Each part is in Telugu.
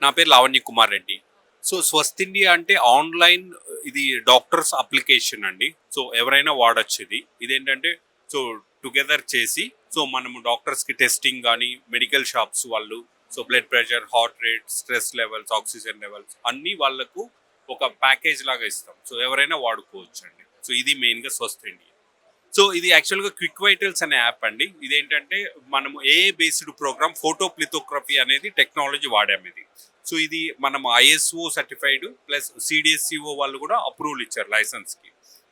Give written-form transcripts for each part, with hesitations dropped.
నా పేరు లావణ్య కుమార్ రెడ్డి. సో స్వస్థ్ ఇండియా అంటే ఆన్లైన్ ఇది డాక్టర్స్ అప్లికేషన్ అండి. సో ఎవరైనా వాడచ్చు ఇది. ఇదేంటంటే సో టుగెదర్ చేసి సో మనము డాక్టర్స్కి టెస్టింగ్ కానీ మెడికల్ షాప్స్ వాళ్ళు so blood pressure, heart rate, stress levels, oxygen levels అన్నీ వాళ్ళకు ఒక ప్యాకేజ్ లాగా ఇస్తాం. సో ఎవరైనా వాడుకోవచ్చు అండి. సో ఇది మెయిన్గా స్వస్థ్ ఇండియా. సో ఇది యాక్చువల్గా క్విక్ వైటల్స్ అనే యాప్ అండి. ఇదేంటంటే మనము ఏఏ బేస్డ్ ప్రోగ్రామ్ ఫోటో ప్లిథోగ్రఫీ అనేది టెక్నాలజీ వాడాము ఇది. సో ఇది మనం ఐఎస్ఓ సర్టిఫైడ్ ప్లస్ సిడిఎస్సిఓ వాళ్ళు కూడా అప్రూవల్ ఇచ్చారు లైసెన్స్కి.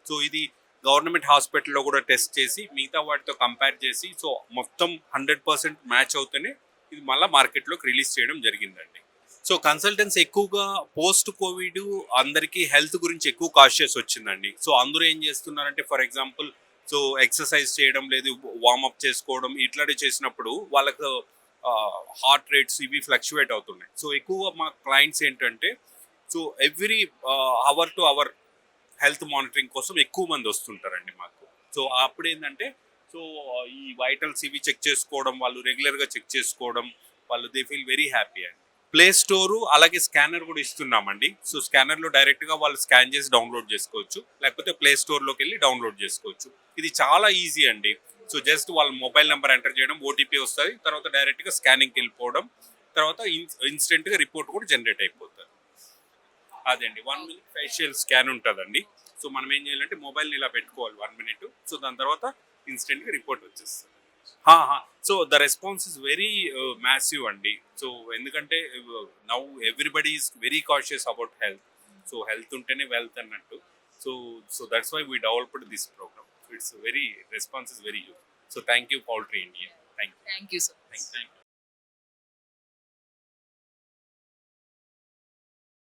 సో ఇది గవర్నమెంట్ హాస్పిటల్లో కూడా టెస్ట్ చేసి మిగతా వాటితో కంపేర్ చేసి సో మొత్తం 100% మ్యాచ్ అవుతూనే ఇది మళ్ళీ మార్కెట్లోకి రిలీజ్ చేయడం జరిగిందండి. సో కన్సల్టెన్స్ ఎక్కువగా పోస్ట్ కోవిడ్ అందరికీ హెల్త్ గురించి ఎక్కువ కాన్షియస్ వచ్చిందండి. సో అందరూ ఏం చేస్తున్నారంటే ఫర్ ఎగ్జాంపుల్ సో ఎక్సర్సైజ్ చేయడం లేదు, వార్మప్ చేసుకోవడం ఇట్లాంటివి చేసినప్పుడు వాళ్ళకు హార్ట్ రేట్స్ ఇవి ఫ్లక్చువేట్ అవుతున్నాయి. సో ఎక్కువ మా క్లయింట్స్ ఏంటంటే so every hour to hour health monitoring కోసం ఎక్కువ మంది వస్తుంటారండి మాకు. సో అప్పుడు ఏంటంటే సో ఈ వైటల్స్ ఇవి చెక్ చేసుకోవడం, వాళ్ళు రెగ్యులర్గా చెక్ చేసుకోవడం, వాళ్ళు దే ఫీల్ వెరీ హ్యాపీ అండి. ప్లే స్టోరు అలాగే స్కానర్ కూడా ఇస్తున్నామండి. సో స్కానర్లో డైరెక్ట్గా వాళ్ళు స్కాన్ చేసి డౌన్లోడ్ చేసుకోవచ్చు, లేకపోతే ప్లే స్టోర్లోకి వెళ్ళి డౌన్లోడ్ చేసుకోవచ్చు. ఇది చాలా ఈజీ అండి. సో జస్ట్ వాళ్ళ మొబైల్ నెంబర్ ఎంటర్ చేయడం, ఓటీపీ వస్తుంది, తర్వాత డైరెక్ట్గా స్కానింగ్కి వెళ్ళిపోవడం, తర్వాత ఇన్స్టెంట్గా రిపోర్ట్ కూడా జనరేట్ అయిపోతుంది. అదండి 1 minute ఫేషియల్ స్కాన్ ఉంటుందండి. సో మనం ఏం చేయాలంటే మొబైల్ని ఇలా పెట్టుకోవాలి 1 minute. సో దాని తర్వాత ఇన్స్టెంట్గా రిపోర్ట్ వచ్చేస్తుంది. So the response is very massive అండి. సో ఎందుకంటే now everybody is very cautious about health. So health ఉంటేనే వెల్త్ అన్నట్టు. So so that's why we developed this program. It's very response is very use. So thank you poultry India. Thank you. Thank you so much. Thank you.